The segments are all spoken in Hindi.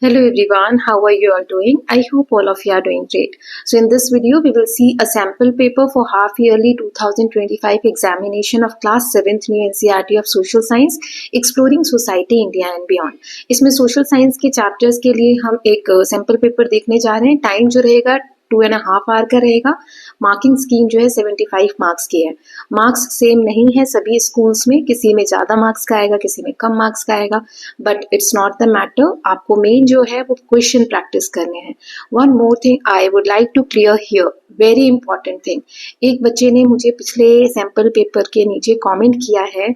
Hello everyone, how are you all doing? I hope all of you are doing great. So in this video, we will see a sample paper for half yearly 2025 examination of class 7th new NCERT of social science, exploring society, India and beyond. इसमें social science के chapters के लिए हम एक sample paper देखने जा रहे हैं. टाइम जो रहेगा 2.5 आवर का रहेगा. मार्किंग स्कीम जो है 75 मार्क्स की है. मार्क्स सेम नहीं है सभी स्कूल्स में, किसी में ज़्यादा मार्क्स का आएगा, किसी में कम मार्क्स का आएगा, but it's not the matter. आपको मेन जो है वो क्वेश्चन प्रैक्टिस करने हैं. One more thing I would like to clear here, very important thing. एक बच्चे ने मुझे पिछले सैम्पल पेपर के नीचे कमेंट किया है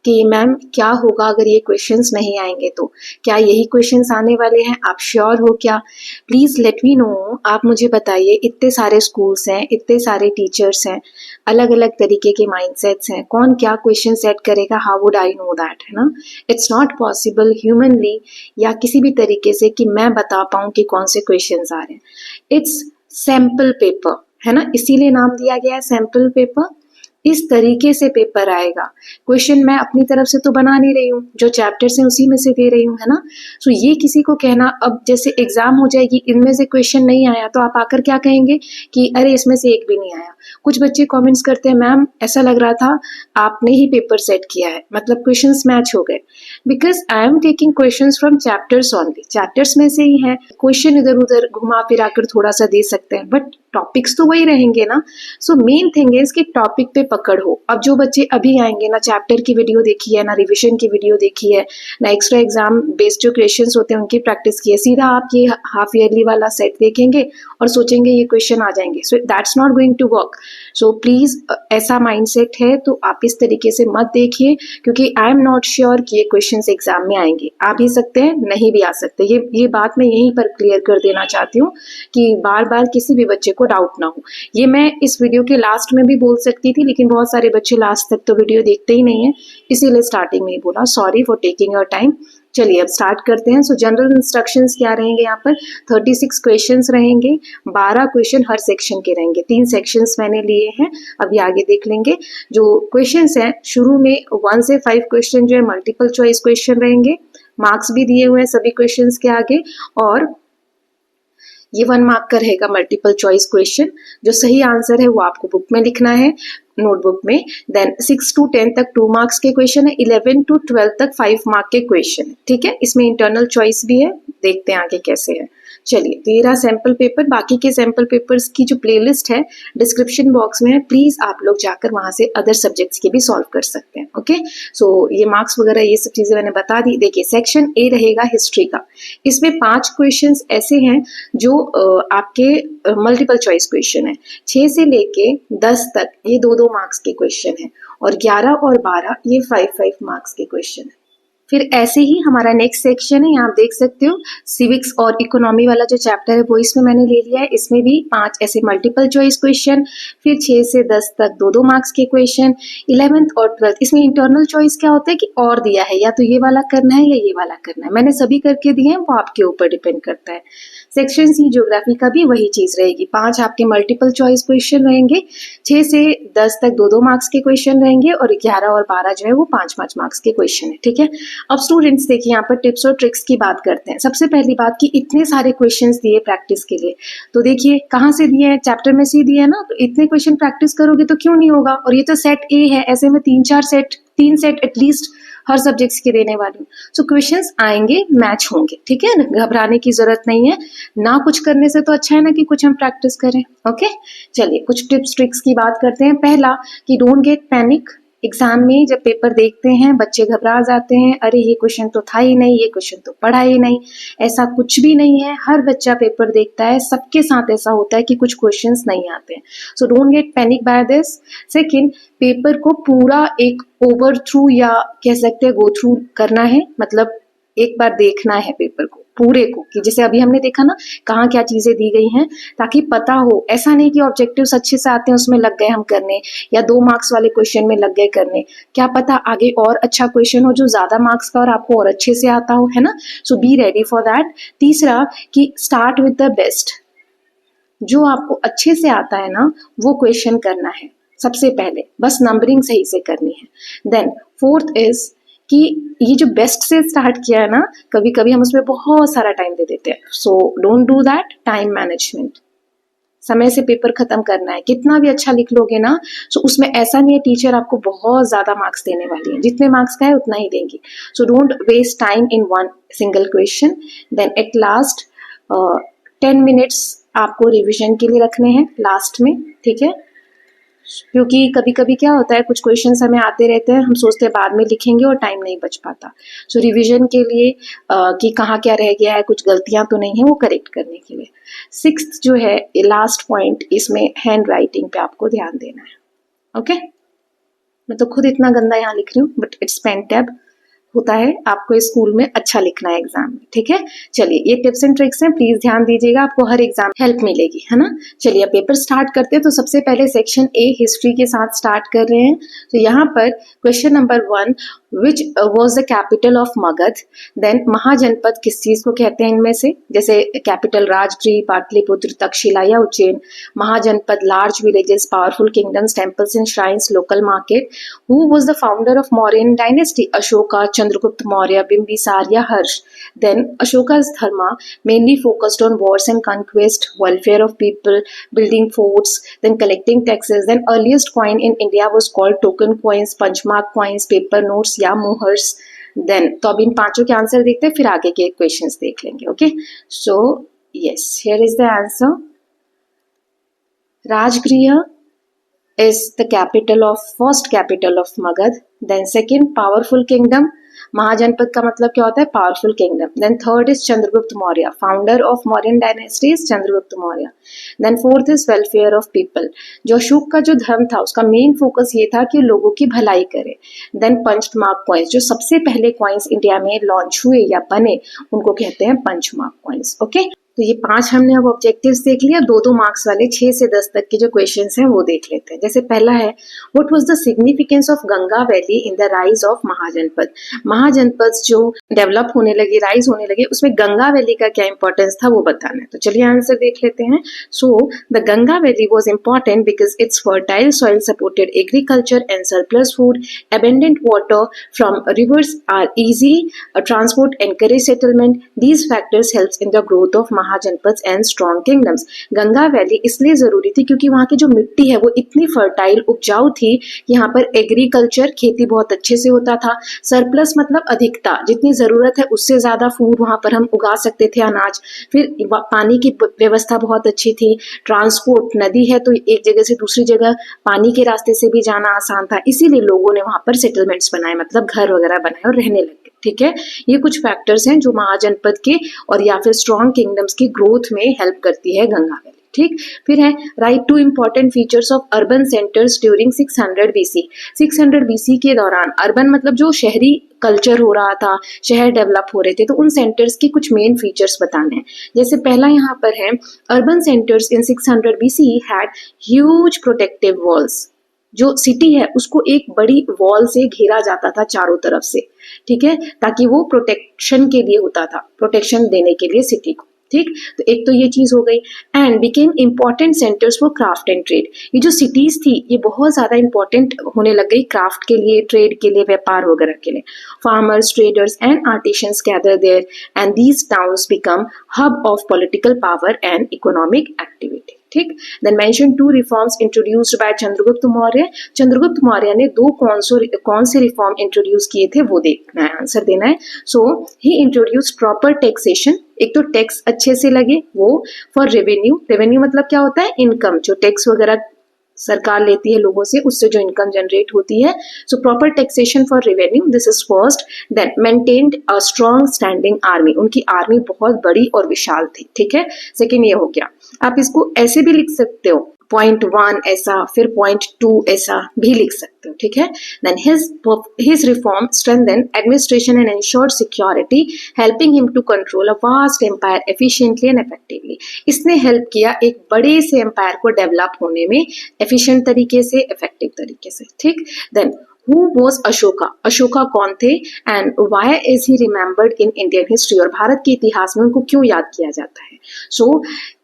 कि मैम क्या होगा अगर ये क्वेश्चंस नहीं आएंगे, तो क्या यही क्वेश्चंस आने वाले हैं, आप श्योर हो क्या? Please let me know. आप मुझे बताइए, इतने सारे स्कूल्स हैं, इतने सारे टीचर्स हैं, अलग अलग तरीके के माइंडसेट्स हैं, कौन क्या क्वेश्चन सेट करेगा, how would I know that, है ना? इट्स नॉट पॉसिबल ह्यूमनली या किसी भी तरीके से कि मैं बता पाऊँ कि कौन से क्वेश्चंस आ रहे हैं. इट्स सैम्पल पेपर, है ना, इसीलिए नाम दिया गया है सैम्पल पेपर. इस तरीके से पेपर आएगा. क्वेश्चन मैं अपनी तरफ से तो बना नहीं रही हूँ, जो चैप्टर्स हैं उसी में से दे रही हूँ, है ना. सो ये किसी को कहना, अब जैसे एग्जाम हो जाएगी, इनमें से क्वेश्चन नहीं आया तो आप आकर क्या कहेंगे कि अरे इसमें से एक भी नहीं आया. कुछ बच्चे कमेंट्स करते हैं, मैम ऐसा लग रहा था आपने ही पेपर सेट किया है, मतलब क्वेश्चंस मैच हो गए. Because I am taking questions from chapters only, chapters में से ही है. क्वेश्चन इधर उधर घुमा फिरा कर थोड़ा सा दे सकते हैं, बट टॉपिक्स तो वही रहेंगे ना. सो मेन थिंग इज कि टॉपिक पे पकड़ हो. अब जो बच्चे अभी आएंगे ना चैप्टर की वीडियो देखी है, ना रिविजन की वीडियो देखी है, ना एक्स्ट्रा एग्जाम बेस्ड जो क्वेश्चंस होते हैं उनकी प्रैक्टिस की है, सीधा आप ये हाफ ईयरली वाला सेट देखेंगे और सोचेंगे ये क्वेश्चन आ जाएंगे. So that's not going to work. So please ऐसा माइंडसेट है तो आप इस तरीके से मत देखिए, क्योंकि आई एम नॉट श्योर कि ये क्वेश्चंस एग्जाम में आएंगे. आ भी सकते हैं, नहीं भी आ सकते. ये बात मैं यहीं पर क्लियर कर देना चाहती हूँ कि बार बार किसी भी बच्चे को डाउट ना हो. ये मैं इस वीडियो के लास्ट में भी बोल सकती थी, लेकिन बहुत सारे बच्चे लास्ट तक तो वीडियो देखते ही नहीं है, इसीलिए स्टार्टिंग में ही बोला. Sorry for taking your time. चलिए अब स्टार्ट करते हैं. सो जनरल इंस्ट्रक्शंस क्या रहेंगे यहाँ पर? 36 क्वेश्चंस रहेंगे, 12 क्वेश्चन हर सेक्शन के रहेंगे. 3 सेक्शंस मैंने लिए हैं, अभी आगे देख लेंगे. जो क्वेश्चंस हैं शुरू में 1 से 5 क्वेश्चन जो है मल्टीपल चॉइस क्वेश्चन रहेंगे. मार्क्स भी दिए हुए हैं सभी क्वेश्चंस के आगे, और ये 1 मार्क का रहेगा मल्टीपल चॉइस क्वेश्चन. जो सही आंसर है वो आपको बुक में लिखना है, नोटबुक में. देन 6 to 10 तक 2 मार्क्स के क्वेश्चन है, 11 to 12 तक 5 मार्क के क्वेश्चन है. ठीक है, इसमें इंटरनल चॉइस भी है, देखते हैं आगे कैसे है. चलिए, तो ये रहा सैम्पल पेपर. बाकी के सैम्पल पेपर्स की जो प्लेलिस्ट है डिस्क्रिप्शन बॉक्स में है, प्लीज आप लोग जाकर वहां से अदर सब्जेक्ट्स के भी सॉल्व कर सकते हैं. ओके, सो ये मार्क्स वगैरह ये सब चीजें मैंने बता दी. देखिए, सेक्शन ए रहेगा हिस्ट्री का. इसमें 5 क्वेश्चंस ऐसे हैं जो आपके मल्टीपल चॉइस क्वेश्चन है. 6 से लेके 10 तक ये 2-2 मार्क्स के क्वेश्चन है, और 11 और 12 ये 5-5 मार्क्स के क्वेश्चन है. फिर ऐसे ही हमारा नेक्स्ट सेक्शन है, यहाँ आप देख सकते हो सिविक्स और इकोनॉमी वाला जो चैप्टर है वो इसमें मैंने ले लिया है. इसमें भी 5 ऐसे मल्टीपल चॉइस क्वेश्चन, फिर 6 से 10 तक 2-2 मार्क्स के क्वेश्चन. 11th और 12th इसमें इंटरनल चॉइस क्या होता है कि और दिया है, या तो ये वाला करना है या ये वाला करना है. मैंने सभी करके दिए हैं, वो आपके ऊपर डिपेंड करता है. सेक्शन सी ज्योग्राफी का भी वही चीज रहेगी. 5 आपके मल्टीपल चॉइस क्वेश्चन रहेंगे, 6 से 10 तक 2-2 मार्क्स के क्वेश्चन रहेंगे, और 11 और 12 जो है वो 5-5 मार्क्स के क्वेश्चन है. ठीक है, अब स्टूडेंट्स देखिए यहाँ पर टिप्स और ट्रिक्स की बात करते हैं. सबसे पहली बात कि इतने सारे क्वेश्चंस दिए प्रैक्टिस के लिए, तो देखिए कहाँ से दिए हैं, चैप्टर में से दिए है ना. तो इतने क्वेश्चन प्रैक्टिस करोगे तो क्यों नहीं होगा. और ये तो सेट ए है, ऐसे में 3 सेट एटलीस्ट हर सब्जेक्ट्स के देने वाली हूँ. सो क्वेश्चंस आएंगे, मैच होंगे. ठीक है ना, घबराने की जरूरत नहीं है. ना कुछ करने से तो अच्छा है ना कि कुछ हम प्रैक्टिस करें. ओके, चलिए कुछ टिप्स ट्रिक्स की बात करते हैं. पहला कि डोंट गेट पैनिक. एग्जाम में जब पेपर देखते हैं बच्चे घबरा जाते हैं, अरे ये क्वेश्चन तो था ही नहीं, ये क्वेश्चन तो पढ़ा ही नहीं. ऐसा कुछ भी नहीं है. हर बच्चा पेपर देखता है, सबके साथ ऐसा होता है कि कुछ क्वेश्चंस नहीं आते हैं. So don't get panic by this. Second, paper को पूरा एक ओवर थ्रू या कह सकते हैं गो थ्रू करना है, मतलब एक बार देखना है पेपर को पूरे को, कि जैसे अभी हमने देखा ना कहाँ क्या चीजें दी गई हैं, ताकि पता हो. ऐसा नहीं कि ऑब्जेक्टिव्स अच्छे से आते हैं उसमें लग गए हम करने, या 2 मार्क्स वाले क्वेश्चन में लग गए करने. क्या पता आगे और अच्छा क्वेश्चन हो जो ज्यादा मार्क्स का और आपको और अच्छे से आता हो, है ना. सो बी रेडी फॉर दैट. तीसरा कि स्टार्ट विद द बेस्ट. जो आपको अच्छे से आता है ना वो क्वेश्चन करना है सबसे पहले, बस नंबरिंग सही से करनी है. देन फोर्थ इज कि ये जो बेस्ट से स्टार्ट किया है ना, कभी कभी हम उसमें बहुत सारा टाइम दे देते हैं. So don't do that. Time management, समय से पेपर खत्म करना है. कितना भी अच्छा लिख लोगे ना, सो उसमें ऐसा नहीं है टीचर आपको बहुत ज्यादा मार्क्स देने वाली है. जितने मार्क्स का है उतना ही देंगी. So don't waste time in one single question. Then at last 10 minutes आपको रिविजन के लिए रखने हैं लास्ट में. ठीक है, क्योंकि कभी कभी क्या होता है, कुछ क्वेश्चंस हमें आते रहते हैं, हम सोचते हैं बाद में लिखेंगे और टाइम नहीं बच पाता. सो रिवीजन के लिए कि कहाँ क्या रह गया है, कुछ गलतियां तो नहीं है, वो करेक्ट करने के लिए. 6th जो है लास्ट पॉइंट, इसमें हैंड राइटिंग पे आपको ध्यान देना है. ओके, मैं तो खुद इतना गंदा यहाँ लिख रही हूँ, बट इट्स पेन टैब होता है, आपको स्कूल में अच्छा लिखना है एग्जाम में. ठीक है, चलिए ये टिप्स एंड ट्रिक्स हैं, प्लीज ध्यान दीजिएगा, आपको हर एग्जाम हेल्प मिलेगी, है ना. चलिए पेपर स्टार्ट करते हैं. तो सबसे पहले सेक्शन ए हिस्ट्री के साथ स्टार्ट कर रहे हैं. तो यहाँ पर question number 1, which was the capital of Magadh. Then Mahajanapada किस चीज को कहते हैं इनमें से, जैसे कैपिटल राजगृह, पाटलिपुत्र, तक्षशिला या Ujjain. Mahajanapada large villages, powerful kingdoms, temples and shrines, local market. Who was the founder of Mauryan dynasty. Ashoka, Chandragupta Maurya, Bimbisara या Harsha. Then Ashoka's dharma mainly focused on wars and conquest, welfare of people, building forts, then collecting taxes. Then earliest coin in India was called token coins, punchmark coins, paper notes या मुहर्स. Then तो अब इन पांचों के आंसर देखते हैं, फिर आगे के क्वेश्चंस देख लेंगे. Okay, so yes, here is the answer. Rajgriha is the first capital of Magad. Then second, powerful kingdom. Mahajanapada का मतलब क्या होता है, powerful kingdom. Then third is Chandragupta Maurya, founder of Mauryan dynasty is Chandragupta Maurya. Then fourth is welfare of people. जो अशोक का जो धर्म था उसका मेन फोकस ये था कि लोगों की भलाई करे. देन पंचमार्क कॉइन्स, जो सबसे पहले कॉइन्स इंडिया में लॉन्च हुए या बने उनको कहते हैं पंचमार्क कॉइन्स. ओके, तो ये 5 हमने अब ऑब्जेक्टिव्स देख लिया. 2-2 मार्क्स वाले 6 से 10 तक के जो क्वेश्चंस हैं वो देख लेते हैं. जैसे पहला है, what was the significance of Ganga valley in the rise of Mahajanapada. Mahajanapada जो डेवलप होने लगे, राइज होने लगे, उसमें गंगा वैली का क्या इंपॉर्टेंस था वो बताना है. तो चलिए आंसर देख लेते हैं. So the Ganga valley was important because its fertile soil supported agriculture and surplus food. Abundant water from rivers or easy transport, encourage settlement. These factors helps in the growth of Mahajanapada and strong kingdoms. Ganga valley इसलिए जरूरी थी क्योंकि वहां की जो मिट्टी है वो इतनी फर्टाइल, उपजाऊ थी कि यहाँ पर एग्रीकल्चर, खेती बहुत अच्छे से होता था. सरप्लस मतलब अधिकता, जितनी जरूरत है उससे ज्यादा फूड वहां पर हम उगा सकते थे, अनाज. फिर पानी की व्यवस्था बहुत अच्छी थी. ट्रांसपोर्ट, नदी है तो एक जगह से दूसरी जगह पानी के रास्ते से भी जाना आसान था, इसीलिए लोगों ने वहां पर सेटलमेंट्स बनाए, मतलब घर वगैरह बनाए और रहने लगे. ठीक है, ये कुछ फैक्टर्स हैं जो महाजनपद के और या फिर स्ट्रॉन्ग किंगडम्स की ग्रोथ में हेल्प करती है गंगा वैली. ठीक, फिर है, right 2 important features of urban centres during 600 BC. 600 BC के दौरान अर्बन मतलब जो शहरी कल्चर हो रहा था, शहर डेवलप हो रहे थे, तो उन सेंटर्स की कुछ मेन फीचर्स बताने हैं. जैसे पहला यहाँ पर है, urban centres in 600 BC had huge protective walls. जो सिटी है उसको एक बड़ी वॉल से घेरा जाता था चारों तरफ से. ठीक है, ताकि वो प्रोटेक्शन के लिए होता था, प्रोटेक्शन देने के लिए सिटी को. ठीक, तो एक तो ये चीज हो गई. And became important centres for craft and trade. ये जो सिटीज थी ये बहुत ज्यादा इंपॉर्टेंट होने लग गई क्राफ्ट के लिए, ट्रेड के लिए, व्यापार वगैरह के लिए. Farmers, traders and artisans gather there and these towns become hub of political power and economic activity. ठीक, then mention 2 reforms introduced by Chandragupta Maurya. Chandragupta Maurya ने कौन से रिफॉर्म इंट्रोड्यूस किए थे वो देखना है, आंसर देना है. सो ही इंट्रोड्यूस्ड प्रॉपर टैक्सेशन. एक तो टैक्स अच्छे से लगे वो. फॉर रेवेन्यू, रेवेन्यू मतलब क्या होता है, इनकम, जो टैक्स वगैरह सरकार लेती है लोगों से, उससे जो इनकम जनरेट होती है. So proper taxation for revenue, this is first. Then maintained a strong standing army. उनकी आर्मी बहुत बड़ी और विशाल थी. ठीक है, सेकेंड ये हो गया. आप इसको ऐसे भी लिख सकते हो, पॉइंट 1 ऐसा, फिर पॉइंट 2 ऐसा भी लिख सकते हो. ठीक है, then his reform strengthened administration and ensured security, helping him to control a vast empire efficiently and effectively. इसने हेल्प किया एक बड़े से एम्पायर को डेवलप होने में एफिशिएंट तरीके से, इफेक्टिव तरीके से. ठीक, then Who was Ashoka? Ashoka कौन थे and why is he remembered in Indian history? और भारत के इतिहास में उनको क्यों याद किया जाता है? So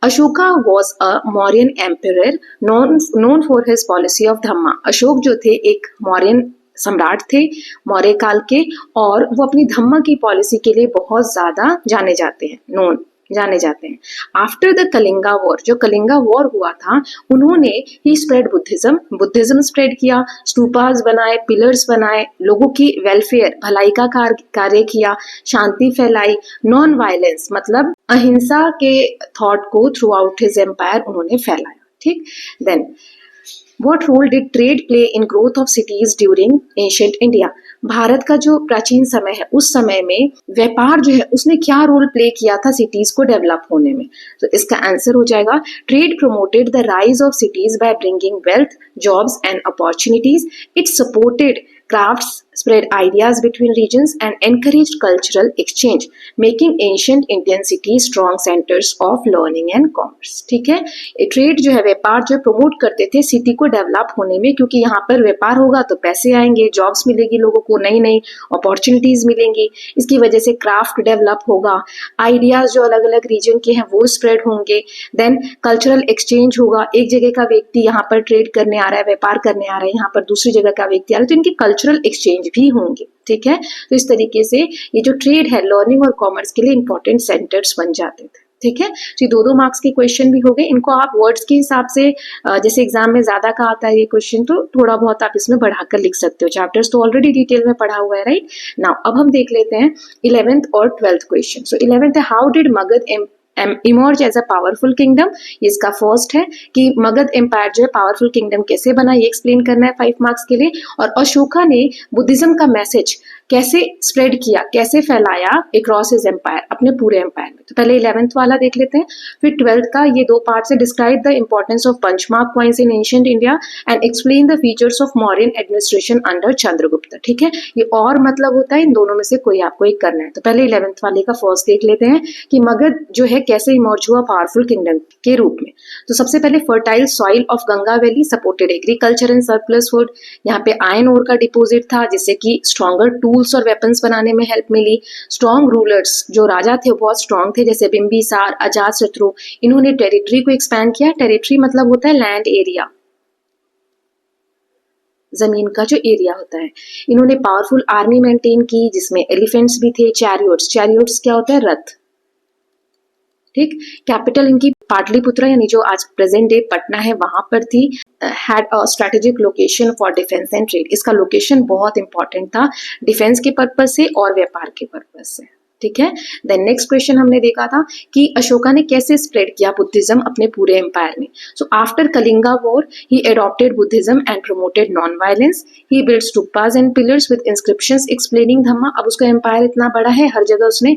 Ashoka was a Mauryan emperor known for his policy of Dhamma. Ashok जो थे एक मौर्यन सम्राट थे मौर्य काल के, और वो अपनी धम्म की पॉलिसी के लिए बहुत ज्यादा जाने जाते हैं। आफ्टर द कलिंगा वॉर, जो कलिंगा वॉर हुआ था, उन्होंने ही स्प्रेड बुद्धिज्म स्प्रेड किया, स्तूपास बनाए, पिलर्स बनाए, लोगों की वेलफेयर भलाई का कार्य किया, शांति फैलाई, नॉन वायलेंस मतलब अहिंसा के थॉट को थ्रू आउट हिज एम्पायर उन्होंने फैलाया। ठीक, then What role did trade play in growth of cities during ancient India? Bharat का जो प्राचीन समय है, उस समय में व्यापार जो है उसने क्या रोल प्ले किया था सिटीज को डेवलप होने में? तो इसका आंसर हो जाएगा, trade promoted the rise of cities by bringing wealth, jobs and opportunities. It supported crafts, spread ideas between regions and encouraged cultural exchange, making ancient Indian cities strong centers of learning and commerce। ठीक है, ट्रेड जो है, व्यापार जो प्रमोट करते थे सिटी को डेवलप होने में, क्योंकि यहाँ पर व्यापार होगा तो पैसे आएंगे, जॉब्स मिलेगी लोगों को, नई नई अपॉर्चुनिटीज मिलेंगी, इसकी वजह से क्राफ्ट डेवलप होगा, आइडियाज जो अलग अलग रीजन के हैं वो स्प्रेड होंगे, देन कल्चरल एक्सचेंज होगा, एक जगह का व्यक्ति यहाँ पर ट्रेड करने आ रहा है, व्यापार करने आ रहा है, यहाँ पर दूसरी जगह का व्यक्ति आ रहा है, तो इनकी कल्चरल एक्सचेंज भी होंगे। ठीक है, तो इस तरीके से ये जो ट्रेड है लर्निंग और कॉमर्स के लिए इंपॉर्टेंट सेंटर्स बन जाते थे। ठीक है, तो 2-2 मार्क्स के क्वेश्चन भी हो गए। इनको आप वर्ड्स के हिसाब से, जैसे एग्जाम में ज्यादा का आता है ये क्वेश्चन, तो थोड़ा बहुत आप इसमें बढ़ाकर लिख सकते हो। चैप्टर्स तो ऑलरेडी डिटेल में पढ़ा हुआ है, राइट। नाउ अब हम देख लेते हैं 11th और 12th क्वेश्चन। सो 11th है, how did Magadha emerge as a powerful kingdom. इसका फर्स्ट है कि मगध एम्पायर जो है पावरफुल किंगडम कैसे बना, ये एक्सप्लेन करना है 5 मार्क्स के लिए। और अशोका ने बुद्धिज्म का मैसेज कैसे स्प्रेड किया, कैसे फैलाया अक्रॉस हिज एम्पायर, अपने पूरे एम्पायर में। तो पहले 11th वाला देख लेते हैं, फिर 12th का। ये 2 पार्ट से, describe the importance of punch mark coins in ancient India and explain the features of Mauryan administration under Chandragupta. ठीक है, ये और मतलब होता है, इन दोनों में से कोई आपको एक करना है। तो पहले 11th वाले का फर्स्ट देख लेते हैं कि मगध जो है कैसे इमर्ज हुआ पावरफुल किंगडम के रूप में। तो सबसे पहले fertile soil of Ganga valley supported agriculture and surplus food. यहाँ पे आयरन ओर का डिपोजिट था, जिससे कि स्ट्रॉन्गर टूल्स और वेपन्स बनाने में हेल्प मिली। स्ट्रॉन्ग रूलर्स, जो राजा थे वो बहुत स्ट्रॉन्ग थे, जैसे बिंबिसार, अजातशत्रु, इन्होंने टेरिटरी को एक्सपैंड किया। टेरिटरी मतलब होता है लैंड एरिया, जमीन का जो एरिया होता है। इन्होंने पावरफुल आर्मी मेंटेन की, जिसमें एलिफेंट्स भी थे, चैरियोट्स क्या होता है, रथ। ठीक, कैपिटल इनकी पाटलिपुत्रा यानी जो आज प्रेजेंट डे पटना है वहां पर थी। Had a strategic location for defence and trade. इसका लोकेशन बहुत इंपॉर्टेंट था डिफेंस के पर्पज से और व्यापार के पर्पज से। ठीक है, देन नेक्स्ट क्वेश्चन हमने देखा था कि अशोका ने कैसे स्प्रेड किया बुद्धिज्म अपने पूरे एम्पायर में। So after Kalinga war he adopted Buddhism and promoted non violence. He build stupas and pillars with inscriptions explaining Dhamma. अब उसका एम्पायर इतना बड़ा है, हर जगह उसने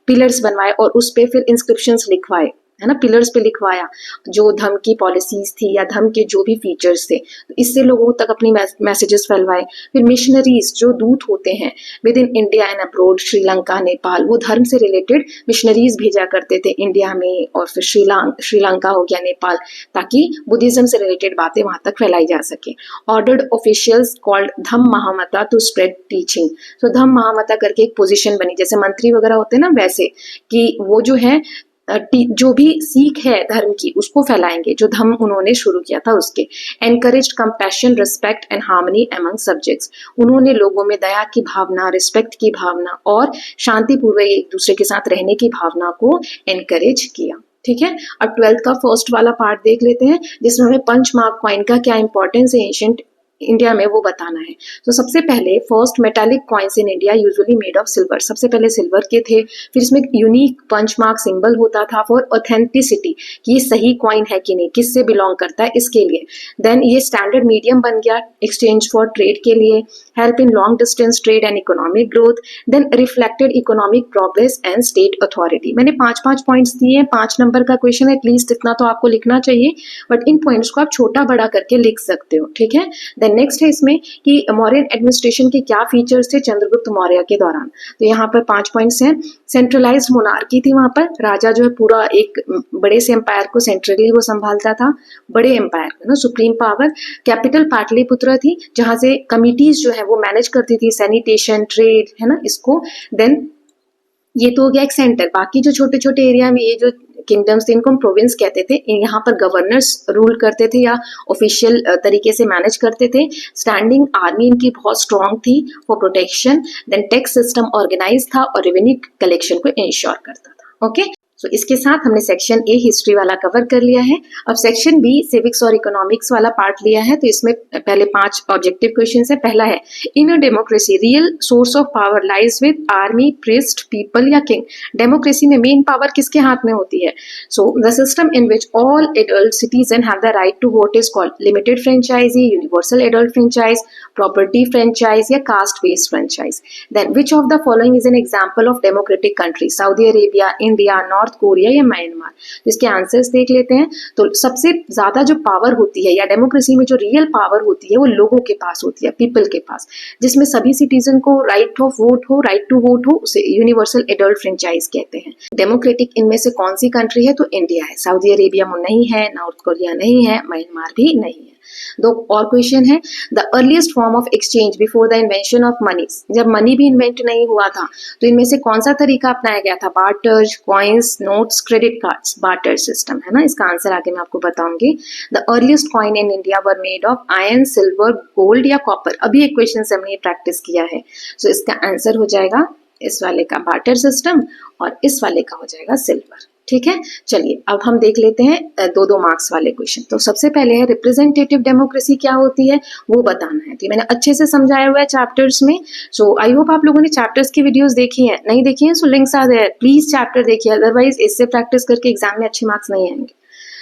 पिलर्स बनवाए और उस पे फिर इंस्क्रिप्शंस लिखवाए, है ना, पिलर्स पे लिखवाया जो धर्म की पॉलिसीज थी या धर्म के जो भी फीचर्स थे, तो इससे लोगों तक अपनी मैसेजेस फैलवाए। फिर मिशनरीज जो दूत होते हैं with in India and abroad, Sri Lanka, Nepal, वो धर्म से रिलेटेड मिशनरीज भेजा करते थे इंडिया में और फिर श्रीलंका हो गया, नेपाल, ताकि बुद्धिज्म से रिलेटेड बातें वहां तक फैलाई जा सके। Ordered officials called Dhamma Mahamatta to spread teaching. तो धम्म महामता करके एक पोजिशन बनी, जैसे मंत्री वगैरह होते हैं ना, वैसे कि वो जो है जो भी सीख है धर्म की उसको फैलाएंगे, जो धर्म उन्होंने शुरू किया था उसके। Encouraged compassion, respect and harmony among subjects. उन्होंने लोगों में दया की भावना, रिस्पेक्ट की भावना और शांतिपूर्वक एक दूसरे के साथ रहने की भावना को एनकरेज किया। ठीक है, अब 12th का फर्स्ट वाला पार्ट देख लेते हैं, जिसमें हमें पंचमार्क कॉइन का क्या इंपॉर्टेंस है एंशिएंट इंडिया में वो बताना है। तो सबसे पहले first metallic coins in India usually made of silver. सबसे पहले सिल्वर के थे, फिर इसमें यूनिक पंचमार्क सिंबल होता था फॉर ऑथेंटिसिटी, कि ये सही कॉइन है कि नहीं, किससे बिलोंग करता है, इसके लिए। देन ये स्टैंडर्ड मीडियम बन गया एक्सचेंज फॉर ट्रेड के लिए, help in long distance trade and economic growth. Then reflected economic progress and state authority. मैंने 5-5 पॉइंट्स दिए हैं, 5 नंबर का क्वेश्चन है, एटलीस्ट इतना तो आपको लिखना चाहिए, बट इन पॉइंट्स को आप छोटा बड़ा करके लिख सकते हो। ठीक है, देन नेक्स्ट है इसमें कि मौर्यन एडमिनिस्ट्रेशन के क्या फीचर्स थे चंद्रगुप्त मौर्य के दौरान। तो यहाँ पर 5 पॉइंट्स हैं। सेंट्रलाइज्ड मोनार्की थी, वहां पर राजा जो है पूरा एक बड़े से एम्पायर को सेंट्रली वो संभालता था, बड़े एम्पायर को ना, सुप्रीम पावर। कैपिटल पाटलिपुत्र थी, जहां से कमिटीज जो है वो मैनेज करती थी, सैनिटेशन, ट्रेड, है ना, इसको। देन ये तो हो गया एक सेंटर। बाकी जो छोटे छोटे एरिया में ये जो किंगडम्स थे इनको हम प्रोविंस कहते थे। यहाँ पर गवर्नर्स रूल करते थे या ऑफिशियल तरीके से मैनेज करते थे। स्टैंडिंग आर्मी इनकी बहुत स्ट्रांग थी for protection. Then tax system organise था और रेवेन्यू कलेक्शन को इंश्योर करता था। ओके, तो इसके साथ हमने सेक्शन ए हिस्ट्री वाला कवर कर लिया है। अब सेक्शन बी सिविक्स और इकोनॉमिक्स वाला पार्ट लिया है। तो इसमें पहले 5 ऑब्जेक्टिव क्वेश्चंस है। पहला है, in a democracy real source of power lies with army, priest, people या किंग। डेमोक्रेसी में मेन पावर किसके हाथ में होती है? So the system in which all adult citizen have the right to vote is called limited franchise, universal adult franchise, property franchise या caste based franchise. Then which of the following is an example of democratic country? Saudi Arabia, India, North Korea या म्यांमार। इसके आंसर्स देख लेते हैं। तो सबसे ज्यादा जो पावर होती है या डेमोक्रेसी में जो रियल पावर होती है वो लोगों के पास होती है, पीपल के पास, जिसमें सभी सिटीजन को राइट ऑफ वोट हो, राइट टू वोट हो, उसे यूनिवर्सल एडल्ट फ्रेंचाइज कहते हैं। डेमोक्रेटिक इनमें से कौन सी कंट्री है? तो इंडिया है। सऊदी अरेबिया में नहीं है, नॉर्थ कोरिया नहीं है, म्यांमार भी नहीं है। दो और क्वेश्चन है, the earliest form of exchange before the invention of money. जब मनी भी इन्वेंट नहीं हुआ था तो इनमें से कौन सा तरीका अपनाया गया था? Barter, coins, notes, credit cards. Barter system है ना। इसका आंसर आगे मैं आपको बताऊंगी। The earliest coin in India were made of iron, silver, gold या कॉपर। अभी एक क्वेश्चन से हमने प्रैक्टिस किया है। सो इसका आंसर हो जाएगा इस वाले का बार्टर सिस्टम और इस वाले का हो जाएगा सिल्वर। ठीक है, चलिए अब हम देख लेते हैं 2-2 मार्क्स वाले क्वेश्चन। तो सबसे पहले है रिप्रेजेंटेटिव डेमोक्रेसी क्या होती है वो बताना है। तो मैंने अच्छे से समझाया हुआ है चैप्टर्स में। सो आई होप आप लोगों ने चैप्टर्स की वीडियोस देखी हैं। नहीं देखी हैं so links are there, please chapter देखिए, अदरवाइज इससे प्रैक्टिस करके एग्जाम में अच्छे मार्क्स नहीं आएंगे।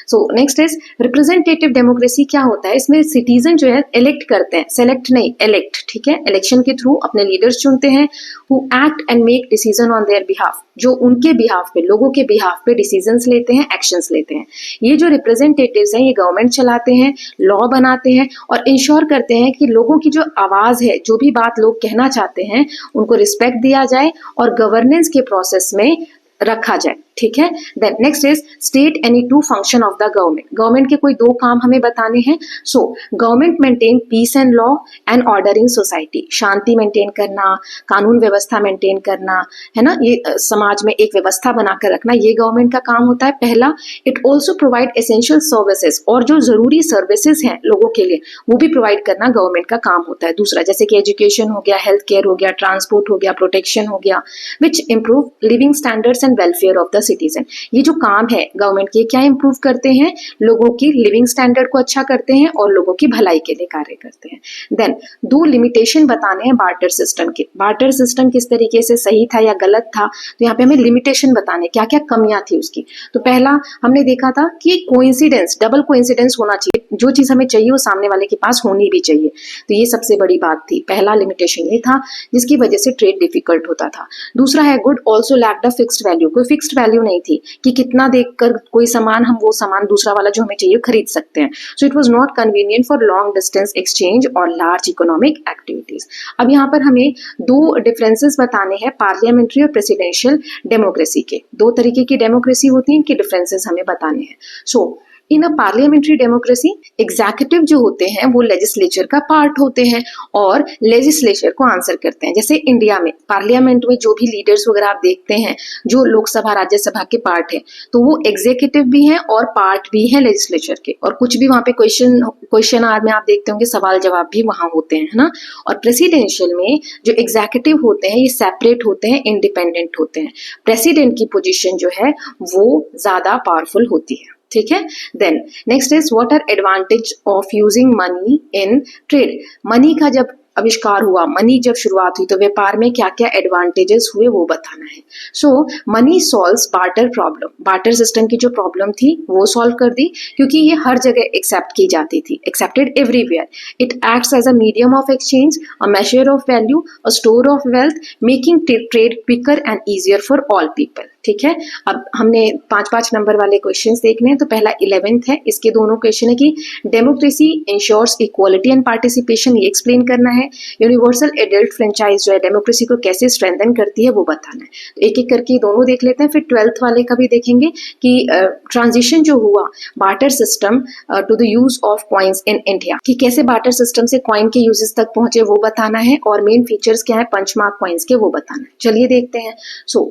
So next is representative democracy क्या होता है? इसमें सिटीजन जो है इलेक्ट करते हैं, सेलेक्ट नहीं, इलेक्ट। ठीक है, इलेक्शन के थ्रू अपने लीडर्स चुनते हैं who act and make decision on their behalf, जो उनके बिहाफ पे, लोगों के बिहाफ पे डिसीजंस लेते हैं, एक्शंस लेते हैं। ये जो रिप्रेजेंटेटिव्स हैं ये गवर्नमेंट चलाते हैं, लॉ बनाते हैं और इंश्योर करते हैं कि लोगों की जो आवाज है, जो भी बात लोग कहना चाहते हैं उनको रिस्पेक्ट दिया जाए और गवर्नेंस के प्रोसेस में रखा जाए। ठीक है, then next is state any 2 function of the government. Government के कोई 2 काम हमें बताने हैं। So government maintain peace and law and order in society. शांति मेंटेन करना, कानून व्यवस्था मेंटेन करना, है ना, ये समाज में एक व्यवस्था बनाकर रखना, ये गवर्नमेंट का काम होता है। पहला, it also provide essential services, और जो जरूरी सर्विसेज हैं लोगों के लिए वो भी प्रोवाइड करना गवर्नमेंट का काम होता है। दूसरा, जैसे कि एजुकेशन हो गया, हेल्थ केयर हो गया, ट्रांसपोर्ट हो गया, प्रोटेक्शन हो गया, which improve living standards and welfare of the citizen. ये जो काम है गवर्नमेंट के, क्या इंप्रूव करते हैं? लोगों की लिविंग स्टैंडर्ड को अच्छा करते हैं और लोगों की भलाई के लिए कार्य करते हैं। देन 2 लिमिटेशन बताने हैं बार्टर सिस्टम के। बार्टर सिस्टम किस तरीके से सही था या गलत था, तो यहाँ पे हमें लिमिटेशन बताने, क्या क्या कमियां थी उसकी। तो पहला हमने देखा था कि कोइंसिडेंस, डबल कोइंसिडेंस होना चाहिए, जो चीज हमें चाहिए वो सामने वाले के पास होनी भी चाहिए। तो ये सबसे बड़ी बात थी, पहला लिमिटेशन ये था जिसकी वजह से ट्रेड डिफिकल्ट होता था। दूसरा है good also lacked a fixed value. कोई फिक्स्ड वैल्यू नहीं थी कि कितना देखकर कोई सामान, हम वो सामान दूसरा वाला जो हमें चाहिए खरीद सकते हैं। So it was not convenient for long distance exchange और लार्ज इकोनॉमिक एक्टिविटीज। अब यहाँ पर हमें 2 डिफरेंसेस बताने हैं पार्लियामेंट्री और प्रेसिडेंशियल डेमोक्रेसी के। 2 तरीके की डेमोक्रेसी होती है, इनके डिफरेंसेस हमें बताने हैं। सो इन अ पार्लियामेंट्री डेमोक्रेसी एग्जीक्यूटिव जो होते हैं वो लेजिस्लेचर का पार्ट होते हैं और लेजिस्लेचर को आंसर करते हैं। जैसे इंडिया में पार्लियामेंट में जो भी लीडर्स वगैरह आप देखते हैं जो लोकसभा राज्यसभा के पार्ट है, तो वो एग्जीक्यूटिव भी हैं और पार्ट भी हैं लेजिस्लेचर के। और कुछ भी वहां पे क्वेश्चन आवर में आप देखते होंगे सवाल जवाब भी वहां होते हैं, है ना। और प्रेसिडेंशियल में जो एग्जीक्यूटिव होते हैं ये सेपरेट होते हैं, इंडिपेंडेंट होते हैं। प्रेसिडेंट की पोजीशन जो है वो ज्यादा पावरफुल होती है। ठीक है, then next is what are advantage of using money in trade. Money का जब आविष्कार हुआ, मनी जब शुरुआत हुई तो व्यापार में क्या क्या एडवांटेजेस हुए वो बताना है। So money solves barter problem. Barter system की जो प्रॉब्लम थी वो सॉल्व कर दी क्योंकि ये हर जगह एक्सेप्ट की जाती थी, accepted everywhere. It acts as a medium of exchange, a measure of value, a store of wealth, making trade quicker and easier for all people. ठीक है, अब हमने 5-5 नंबर वाले क्वेश्चंस देखने हैं। तो पहला 11th है, इसके दोनों क्वेश्चन है कि democracy ensures equality and participation, ये एक्सप्लेन करना है। यूनिवर्सल एडल्ट फ्रेंचाइज जो है डेमोक्रेसी को कैसे स्ट्रेंथन करती है वो बताना है। तो एक एक करके दोनों देख लेते हैं, फिर 12th वाले का भी देखेंगे कि ट्रांजिशन जो हुआ barter system to the use of coins in India, कि कैसे बार्टर सिस्टम से कॉइन के यूजेस तक पहुंचे वो बताना है और मेन फीचर्स क्या है पंचमार्क कॉइन्स के वो बताना है। चलिए देखते हैं। So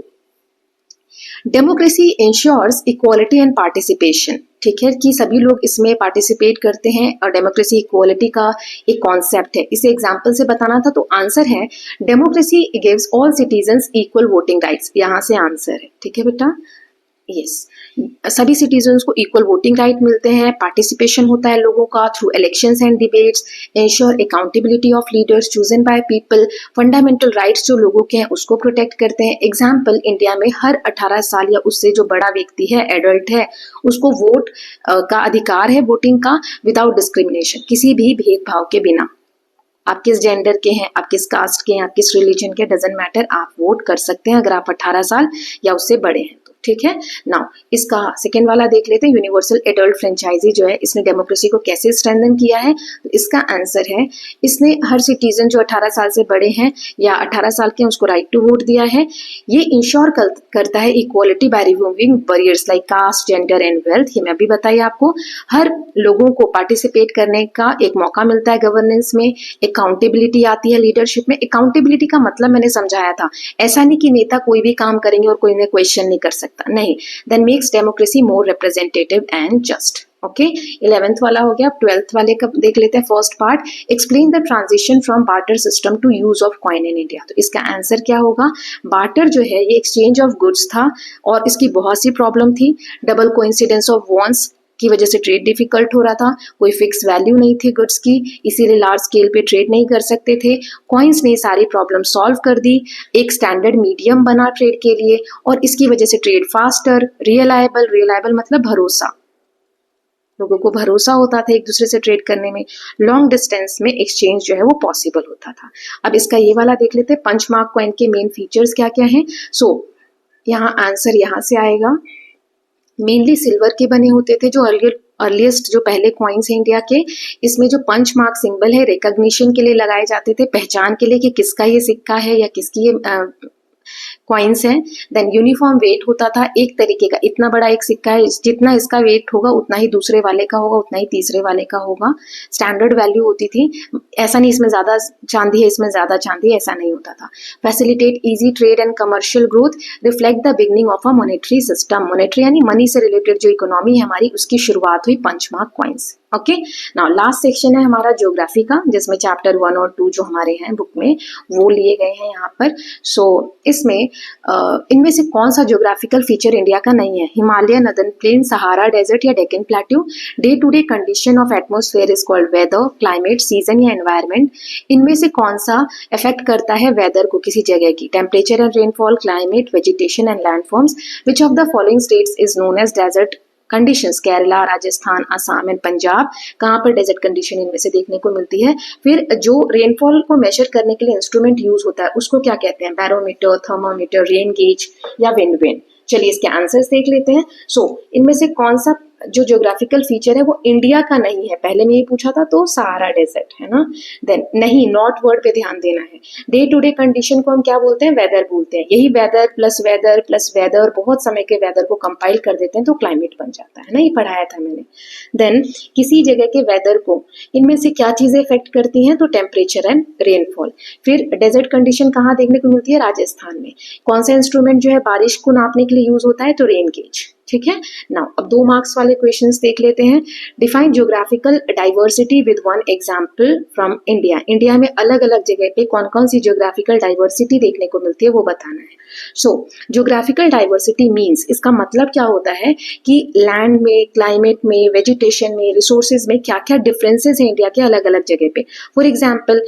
democracy ensures equality and participation, ठीक है, कि सभी लोग इसमें पार्टिसिपेट करते हैं और डेमोक्रेसी इक्वालिटी का एक कॉन्सेप्ट है। इसे एग्जांपल से बताना था तो आंसर है democracy gives all citizens equal voting rights, यहाँ से आंसर है, ठीक है बेटा, यस। सभी सिटीजन्स को इक्वल वोटिंग राइट मिलते हैं, पार्टिसिपेशन होता है लोगों का through elections and debates, ensure accountability of leaders chosen by people, fundamental rights जो लोगों के हैं उसको प्रोटेक्ट करते हैं। एग्जाम्पल, इंडिया में हर 18 साल या उससे जो बड़ा व्यक्ति है, एडल्ट है, उसको वोट का अधिकार है, वोटिंग का, विदाउट डिस्क्रिमिनेशन, किसी भी भेदभाव के बिना। आप किस जेंडर के हैं, आप किस कास्ट के हैं, आप किस रिलीजन के, डजेंट मैटर, आप वोट कर सकते हैं अगर आप 18 साल या उससे बड़े हैं तो, ठीक है। नाउ इसका सेकेंड वाला देख लेते हैं, यूनिवर्सल एडल्ट फ्रेंचाइजी जो है, इसने डेमोक्रेसी को कैसे स्ट्रेंथन किया है, तो इसका आंसर है इसने हर सिटीजन जो 18 साल से बड़े हैं या 18 साल के हैं उसको राइट टू वोट दिया है। ये इंश्योर करता है equality by removing barriers like caste, gender and wealth. ये मैं भी बताइए आपको, हर लोगों को पार्टिसिपेट करने का एक मौका मिलता है गवर्नेंस में, अकाउंटेबिलिटी आती है लीडरशिप में। अकाउंटेबिलिटी का मतलब मैंने समझाया था, ऐसा नहीं कि नेता कोई भी काम करेंगे और कोई इन्हें क्वेश्चन नहीं कर सकता, नहीं, then makes democracy more representative and just. Okay, 11th वाला हो गया। 12th वाले का देख लेते हैं first part, explain the transition from barter system to use of coin in India. तो इसका आंसर क्या होगा, बार्टर जो है ये एक्सचेंज ऑफ गुड्स था और इसकी बहुत सी प्रॉब्लम थी, डबल कोइंसिडेंस ऑफ वॉन्ट्स की वजह से ट्रेड डिफिकल्ट हो रहा था, कोई फिक्स वैल्यू नहीं थी गुड्स की, इसीलिए लार्ज स्केल पे ट्रेड नहीं कर सकते थे। कॉइन्स ने सारी प्रॉब्लम सॉल्व कर दी, एक स्टैंडर्ड मीडियम बना ट्रेड के लिए और इसकी वजह से ट्रेड फास्टर, रिलायबल मतलब भरोसा, लोगों को भरोसा होता था एक दूसरे से ट्रेड करने में, लॉन्ग डिस्टेंस में एक्सचेंज जो है वो पॉसिबल होता था। अब इसका ये वाला देख लेते हैं, पंचमार्क कॉइन के मेन फीचर्स क्या क्या हैं। सो यहाँ आंसर यहाँ से आएगा, मेनली सिल्वर के बने होते थे जो अर्लीस्ट जो पहले कॉइन्स हैं इंडिया के। इसमें जो पंच मार्क सिंबल है रिकॉग्निशन के लिए लगाए जाते थे, पहचान के लिए कि किसका ये सिक्का है या किसकी ये कॉइन्स हैं। देन यूनिफॉर्म वेट होता था, एक तरीके का, इतना बड़ा एक सिक्का है, जितना इसका वेट होगा उतना ही दूसरे वाले का होगा, उतना ही तीसरे वाले का होगा। स्टैंडर्ड वैल्यू होती थी, ऐसा नहीं इसमें ज्यादा चांदी है इसमें ज्यादा चांदी है, ऐसा नहीं होता था। Facilitate easy trade and commercial growth, reflect the beginning of a monetary system. Monetary यानी मनी से रिलेटेड जो इकोनॉमी है हमारी, उसकी शुरुआत हुई punch mark coins. Okay, now last section है हमारा ज्योग्राफी का, जिसमें चैप्टर 1 और 2 जो हमारे हैं बुक में वो लिए गए हैं यहाँ पर। सो इसमें इनमें से कौन सा ज्योग्राफिकल फीचर इंडिया का नहीं है? Himalaya, northern plain, Sahara desert या Deccan plateau. Day to day condition of atmosphere is called weather, climate, season या एनवायरमेंट। इनमें से कौन सा इफेक्ट करता है वेदर को किसी जगह की? Temperature and rainfall, climate, vegetation and landforms. Which of the following states is known as desert conditions? Kerala, Rajasthan, Assam and Punjab. कहाँ पर डेजर्ट कंडीशन इनमें से देखने को मिलती है? फिर जो रेनफॉल को मेजर करने के लिए इंस्ट्रूमेंट यूज होता है उसको क्या कहते हैं? बैरोमीटर, थर्मोमीटर, रेन गेज या विंड वेन। चलिए इसके आंसर्स देख लेते हैं। सो इनमें से कौन सा जो ज्योग्राफिकल फीचर है वो इंडिया का नहीं है? पहले में ये पूछा था तो सहारा डेजर्ट है ना। देन नहीं, नॉट वर्ड पे ध्यान देना है। डे टू डे कंडीशन को हम क्या बोलते हैं? वेदर बोलते हैं। यही वेदर प्लस वेदर बहुत समय के वेदर को कंपाइल कर देते हैं तो क्लाइमेट बन जाता है ना, ये पढ़ाया था मैंने। देन किसी जगह के वेदर को इनमें से क्या चीजें इफेक्ट करती हैं? तो टेम्परेचर एंड रेनफॉल। फिर डेजर्ट कंडीशन कहाँ देखने को मिलती है? राजस्थान में। कौन सा इंस्ट्रूमेंट जो है बारिश को नापने के लिए यूज होता है? तो रेन गेज। ठीक है, नाउ अब 2 मार्क्स वाले क्वेश्चंस देख लेते हैं। Define geographical diversity with one example from India. India में अलग अलग जगह पे कौन कौन सी ज्योग्राफिकल डाइवर्सिटी देखने को मिलती है वो बताना है। सो ज्योग्राफिकल डाइवर्सिटी मींस, इसका मतलब क्या होता है कि लैंड में, क्लाइमेट में, वेजिटेशन में, रिसोर्सेज में क्या क्या डिफरेंसेस हैं इंडिया के अलग अलग जगह पे। फॉर एग्जाम्पल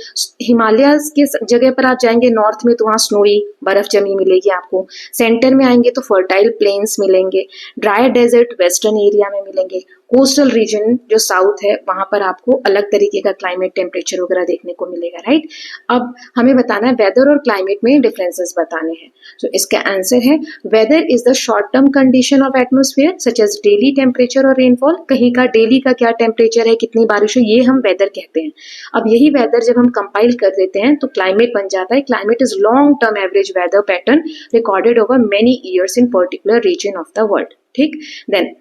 हिमालय के जगह पर आप जाएंगे नॉर्थ में तो वहाँ स्नोई बर्फ जमी मिलेगी आपको, सेंटर में आएंगे तो फर्टाइल प्लेन्स मिलेंगे, ड्राई डेजर्ट वेस्टर्न एरिया में मिलेंगे, कोस्टल रीजन जो साउथ है वहां पर आपको अलग तरीके का क्लाइमेट, टेम्परेचर वगैरह देखने को मिलेगा, राइट। अब हमें बताना है वेदर और क्लाइमेट में डिफरेंसेस बताने हैं। सो इसका आंसर है weather is the short term condition of atmosphere such as daily temperature और रेनफॉल। कहीं का डेली का क्या टेम्परेचर है, कितनी बारिश है, ये हम वेदर कहते हैं। अब यही वेदर जब हम कंपाइल कर देते हैं तो क्लाइमेट बन जाता है। Climate is long term average weather pattern recorded over many years in particular region of the world. ठीक, देन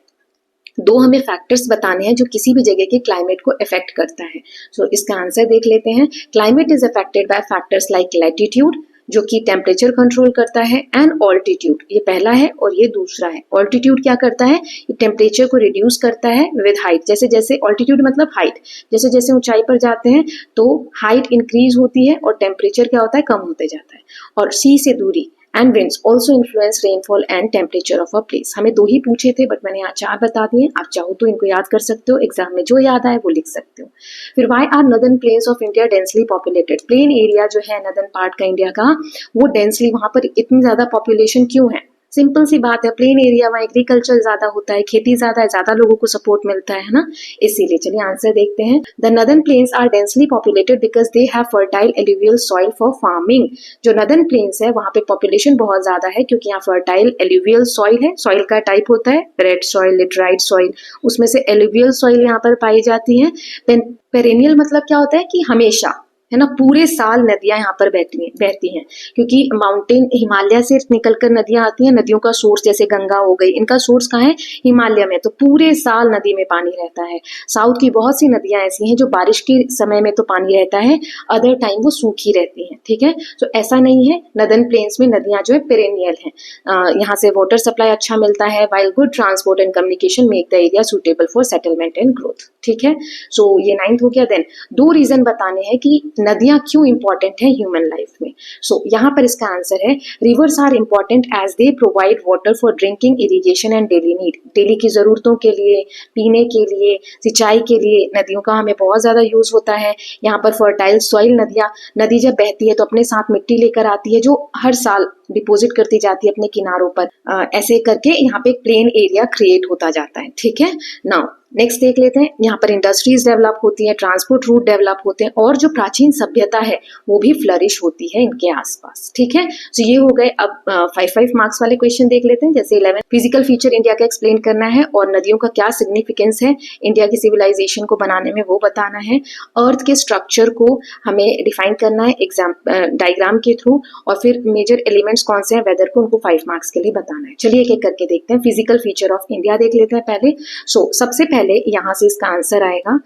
2 हमें फैक्टर्स बताने हैं जो किसी भी जगह के क्लाइमेट को इफेक्ट करता है। सो इसका आंसर देख लेते हैं। Climate is affected by factors like latitude, जो कि टेम्परेचर कंट्रोल करता है, एंड ऑल्टीट्यूड, ये पहला है और ये दूसरा है। ऑल्टीट्यूड क्या करता है, ये टेम्परेचर को रिड्यूस करता है विद हाइट। जैसे जैसे ऑल्टीट्यूड मतलब हाइट, जैसे जैसे ऊंचाई पर जाते हैं तो हाइट इंक्रीज होती है और टेम्परेचर क्या होता है, कम होते जाता है। और सी से दूरी, and winds also influence rainfall and temperature of a place। हमें 2 ही पूछे थे बट मैंने यहाँ 4 बता दिए। आप चाहो तो इनको याद कर सकते हो, एग्जाम में जो याद आए वो लिख सकते हो। फिर why are northern plains of India densely populated? Plain area जो है नदर्न पार्ट का इंडिया का, वो डेंसली, वहां पर इतनी ज्यादा पॉपुलेशन क्यों है? सिंपल सी बात है, प्लेन एरिया में एग्रीकल्चर ज्यादा होता है, खेती ज्यादा है, ज्यादा लोगों को सपोर्ट मिलता है ना, इसीलिए। चलिए आंसर देखते हैं। The northern plains are densely populated because they have fertile alluvial soil for farming. जो नदर्न प्लेन्स है वहां पे पॉपुलेशन बहुत ज्यादा है क्योंकि यहाँ फर्टाइल एलुवियल सॉइल है। सॉइल का टाइप होता है रेड सॉइल, लेटराइट सॉइल, उसमें से एलुवियल सॉइल यहाँ पर पाई जाती है। पेरेनियल मतलब क्या होता है कि हमेशा, है ना, पूरे साल नदियां यहाँ पर बहती हैं क्योंकि माउंटेन हिमालय से निकलकर नदियां आती हैं। नदियों का सोर्स जैसे गंगा हो गई, इनका सोर्स कहाँ है, हिमालय में, तो पूरे साल नदी में पानी रहता है। साउथ की बहुत सी नदियां ऐसी हैं जो बारिश के समय में तो पानी रहता है, अदर टाइम वो सूखी रहती हैं, ठीक है। तो ऐसा नहीं है, नदर्न प्लेन्स में नदियां जो है पेरेनियल हैं। यहाँ से वाटर सप्लाई अच्छा मिलता है, while good transport and communication make the area suitable for settlement and growth, ठीक है। सो ये 9th हो गया। देन 2 रीजन बताने हैं कि नदियां क्यों इंपॉर्टेंट है ह्यूमन लाइफ में। सो यहाँ पर इसका आंसर है, rivers are important as they provide water for drinking, irrigation and daily need. Daily की जरूरतों के लिए, पीने के लिए, सिंचाई के लिए नदियों का हमें बहुत ज्यादा यूज होता है। यहाँ पर फर्टाइल सॉइल, नदी जब बहती है तो अपने साथ मिट्टी लेकर आती है जो हर साल डिपोजिट करती जाती है अपने किनारों पर। ऐसे करके यहाँ पे एक प्लेन एरिया क्रिएट होता जाता है, ठीक है। नाउ नेक्स्ट देख लेते हैं। यहाँ पर इंडस्ट्रीज डेवलप होती हैं, ट्रांसपोर्ट रूट डेवलप होते हैं और जो प्राचीन सभ्यता है वो भी फ्लरिश होती है इनके आसपास, ठीक है। तो ये हो गए। अब 5 मार्क्स वाले क्वेश्चन देख लेते हैं। जैसे 11 फिजिकल फीचर इंडिया का एक्सप्लेन करना है और नदियों का क्या सिग्निफिकेंस है इंडिया की सिविलाइजेशन को बनाने में, वो बताना है। अर्थ के स्ट्रक्चर को हमें डिफाइन करना है डायग्राम के थ्रू, और फिर मेजर एलिमेंट्स कौन से हैं वेदर को, उनको 5 मार्क्स के लिए बताना है। चलिए एक एक करके देखते हैं। फिजिकल फीचर ऑफ इंडिया देख लेते हैं पहले। सबसे पहले यहां से इसका आंसर आएगा,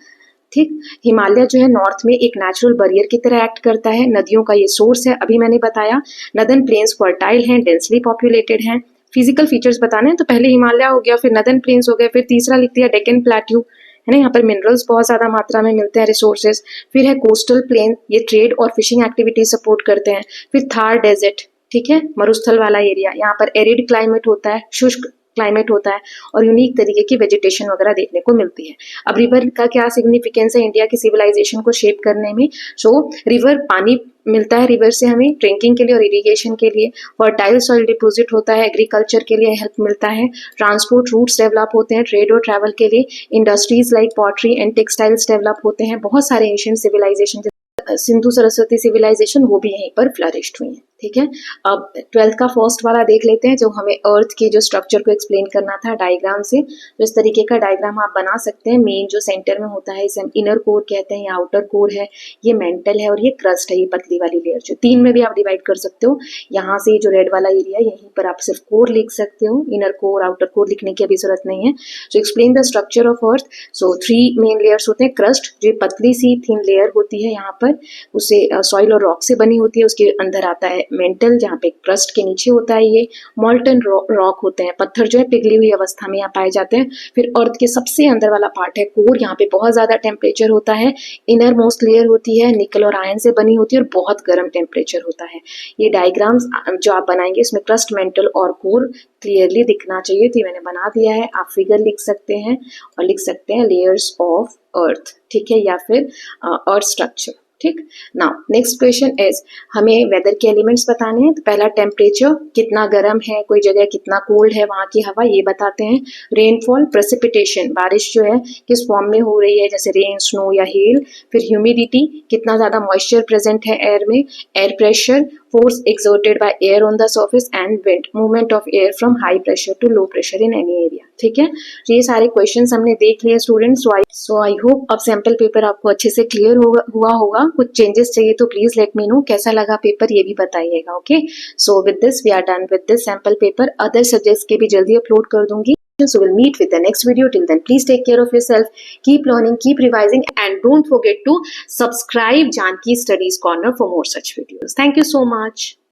ठीक। हिमालय जो है नॉर्थ में एक नेचुरल बैरियर की तरह एक्ट करता है, नदियों का ये सोर्स है, अभी मैंने बताया। नदर्न प्लेन्स फर्टाइल हैं, डेंसली पॉपुलेटेड हैं। फिजिकल फीचर्स बताने हैं तो पहले हिमालय हो गया, फिर नदर्न प्लेन्स हो गए, फिर तीसरा लिख दिया डेक्कन प्लेट्यू, है ना, यहाँ पर मिनरल्स बहुत ज्यादा मात्रा में मिलते हैं, रिसोर्सेज। फिर है कोस्टल प्लेन, ये ट्रेड और फिशिंग एक्टिविटीज सपोर्ट करते हैं। फिर थार डेजर्ट, ठीक है, मरुस्थल वाला एरिया, यहाँ पर एरिड क्लाइमेट होता है, शुष्क क्लाइमेट होता है और यूनिक तरीके की वेजिटेशन वगैरह देखने को मिलती है। अब रिवर का क्या सिग्निफिकेंस है इंडिया की सिविलाइजेशन को शेप करने में। रिवर, पानी मिलता है रिवर से हमें ड्रिंकिंग के लिए और इरिगेशन के लिए। फर्टाइल सॉइल डिपोजिट होता है, एग्रीकल्चर के लिए हेल्प मिलता है। ट्रांसपोर्ट रूट्स डेवलप होते हैं ट्रेड और ट्रैवल के लिए। Industries like pottery and textiles develop होते हैं। बहुत सारे ancient civilisation, Sindhu Saraswati civilisation, वो भी यहीं पर फ्लरिश्ड हुई है, ठीक है। अब 12th का फर्स्ट वाला देख लेते हैं जो हमें अर्थ के जो स्ट्रक्चर को एक्सप्लेन करना था डायग्राम से। तो इस तरीके का डायग्राम आप बना सकते हैं। मेन जो सेंटर में होता है इसे हम इनर कोर कहते हैं, या आउटर कोर है, ये मेंटल है और ये क्रस्ट है, ये पतली वाली लेयर। जो 3 में भी आप डिवाइड कर सकते हो। यहाँ से जो रेड वाला एरिया है यहीं पर आप सिर्फ कोर लिख सकते हो, इनर कोर आउटर कोर लिखने की अभी जरूरत नहीं है। So explain the structure of earth. 3 main layers होते हैं। क्रस्ट जो पतली सी थिन लेयर होती है यहाँ पर, उसे सॉइल और रॉक से बनी होती है, उसके अंदर आता है मेंटल, जहाँ पे क्रस्ट के नीचे होता है ये मॉल्टन रॉक होते हैं, पत्थर जो है पिघली हुई अवस्था में यहाँ पाए जाते हैं। फिर अर्थ के सबसे अंदर वाला पार्ट है कोर, यहाँ पे बहुत ज्यादा टेम्परेचर होता है। इनर मोस्ट लेयर होती है, निकल और आयरन से बनी होती है और बहुत गर्म टेम्परेचर होता है। ये डायग्राम्स जो आप बनाएंगे इसमें क्रस्ट, मेंटल और कोर क्लियरली दिखना चाहिए, तो मैंने बना दिया है। आप फिगर लिख सकते हैं और लिख सकते हैं लेयर्स ऑफ अर्थ, ठीक है, या फिर अर्थ स्ट्रक्चर, ठीक। नाउ नेक्स्ट क्वेश्चन इज, हमें वेदर के एलिमेंट्स बताने हैं। तो पहला टेम्परेचर, कितना गर्म है कोई जगह, कितना कोल्ड है वहां की हवा, ये बताते हैं। रेनफॉल, प्रेसिपिटेशन, बारिश जो है किस फॉर्म में हो रही है, जैसे रेन, स्नो या हेल। फिर ह्यूमिडिटी, कितना ज्यादा मॉइस्चर प्रेजेंट है एयर में। Air pressure, force exerted by air on the surface. And wind, movement of air from high pressure to low pressure in any area, ठीक है। तो ये सारे क्वेश्चंस हमने देख लिए स्टूडेंट्स। सो आई होप अब सैंपल पेपर आपको अच्छे से क्लियर हुआ होगा। कुछ चेंजेस चाहिए तो प्लीज लेट मी नो, कैसा लगा पेपर ये भी बताइएगा, okay. So with this we are done with this sample paper. Other subjects के भी जल्दी अपलोड कर दूंगी। So we'll meet with the next video. Till then, please take care of yourself. Keep learning, keep revising, and don't forget to subscribe Janki Studies Corner for more such videos. Thank you so much.